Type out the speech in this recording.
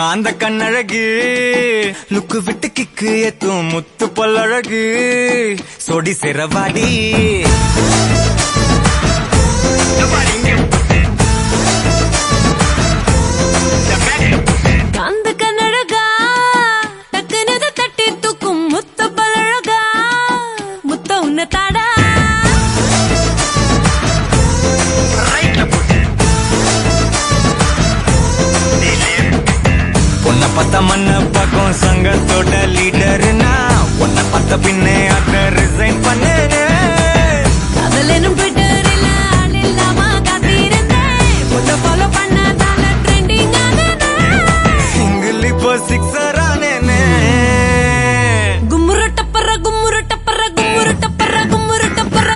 அந்த கண்ணழகு லுக்கு விட்டு கிக்கு ஏத்தும் முத்து பல்லழகு சொடி சிறவாடி அந்த கண்ணழகா டக்குனு தட்டி தூக்கும் முத்து பல்லழகா முத்த உன்ன தாடா உன்னை பத்த மண்ண பக்கம் சங்கத்தோட லீடர்னா உன்னை பத்த பின்னே அத ரிசைன் பண்ணு